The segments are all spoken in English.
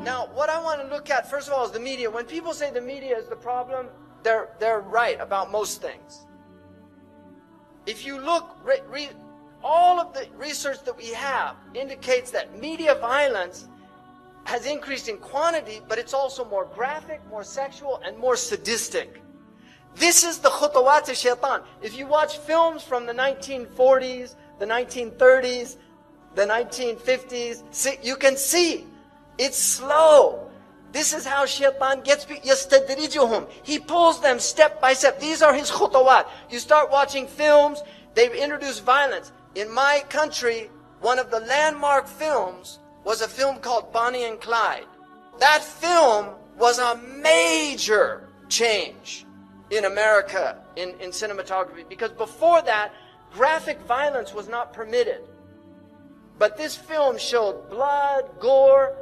Now, what I want to look at, first of all, is the media. When people say the media is the problem, they're right about most things. If you look, all of the research that we have indicates that media violence has increased in quantity, but it's also more graphic, more sexual, and more sadistic. This is the khutawat shaitan. If you watch films from the 1940s, the 1930s, the 1950s, you can see it's slow. This is how shaitan gets people. يَسْتَدْرِجُهُمْ. He pulls them step by step. These are his khutawat. You start watching films, they've introduced violence. In my country, one of the landmark films was a film called Bonnie and Clyde. That film was a major change in America in cinematography, because before that, graphic violence was not permitted. But this film showed blood, gore.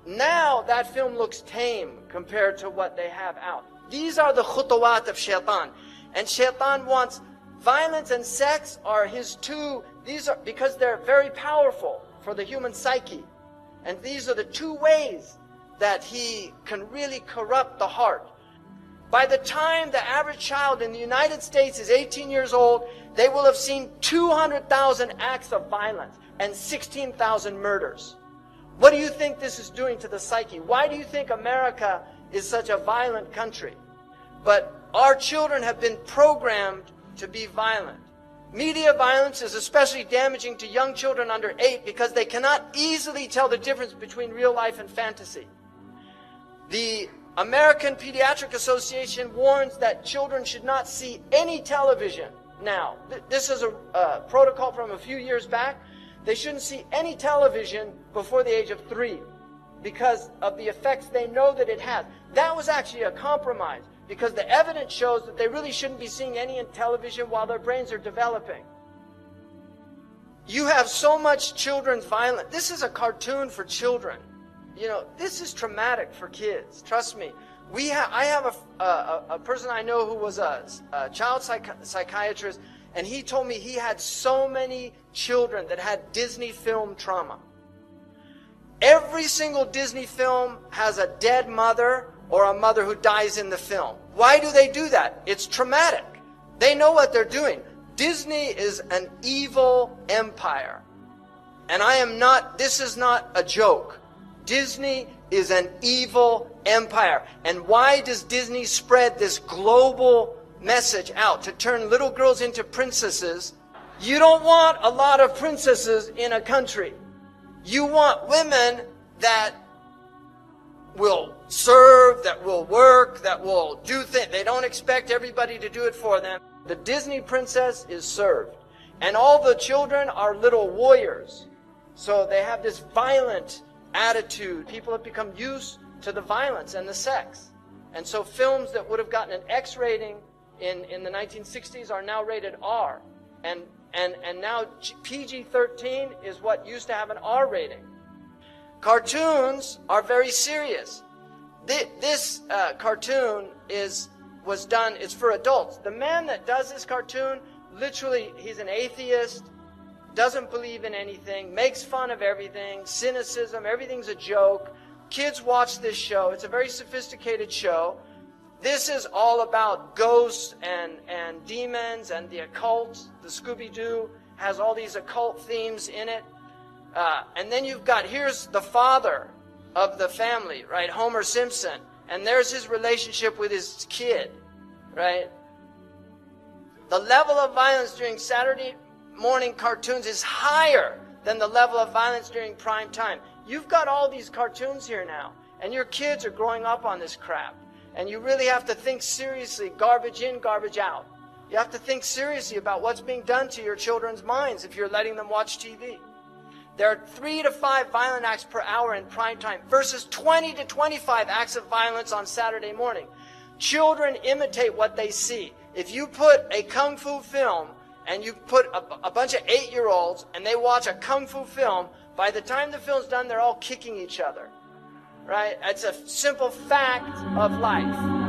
Now that film looks tame compared to what they have out. These are the khutawat of shaitan. And shaitan wants violence and sex are his two, these are, because they're very powerful for the human psyche. And these are the two ways that he can really corrupt the heart. By the time the average child in the United States is 18 years old, they will have seen 200,000 acts of violence and 16,000 murders. What do you think this is doing to the psyche? Why do you think America is such a violent country? But our children have been programmed to be violent. Media violence is especially damaging to young children under 8 because they cannot easily tell the difference between real life and fantasy. The American Pediatric Association warns that children should not see any television now. This is a protocol from a few years back. They shouldn't see any television before the age of 3 because of the effects they know that it has. That was actually a compromise because the evidence shows that they really shouldn't be seeing any television while their brains are developing. You have so much children's violence. This is a cartoon for children. You know, this is traumatic for kids. Trust me. I have a person I know who was a child psychiatrist, and he told me he had so many children that had Disney film trauma. Every single Disney film has a dead mother or a mother who dies in the film. Why do they do that? It's traumatic. They know what they're doing. Disney is an evil empire. And this is not a joke. Disney is an evil empire. And why does Disney spread this global message out to turn little girls into princesses? You don't want a lot of princesses in a country. You want women that will serve, that will work, that will do things. They don't expect everybody to do it for them. The Disney princess is served. And all the children are little warriors. So they have this violent attitude. People have become used to the violence and the sex. And so films that would have gotten an X rating in the 1960s are now rated R. And now PG-13 is what used to have an R rating. Cartoons are very serious. This cartoon was done, it's for adults. The man that does this cartoon, literally, he's an atheist, doesn't believe in anything, makes fun of everything, cynicism, everything's a joke. Kids watch this show. It's a very sophisticated show. This is all about ghosts and demons and the occult. The Scooby-Doo has all these occult themes in it. And then here's the father of the family, right? Homer Simpson. And there's his relationship with his kid, right? The level of violence during Saturday morning cartoons is higher than the level of violence during prime time. You've got all these cartoons here now, and your kids are growing up on this crap. And you really have to think seriously, garbage in, garbage out. You have to think seriously about what's being done to your children's minds if you're letting them watch TV. There are 3 to 5 violent acts per hour in prime time versus 20 to 25 acts of violence on Saturday morning. Children imitate what they see. If you put a kung fu film and you put a bunch of 8-year-olds and they watch a kung fu film, by the time the film's done, they're all kicking each other. Right? It's a simple fact of life.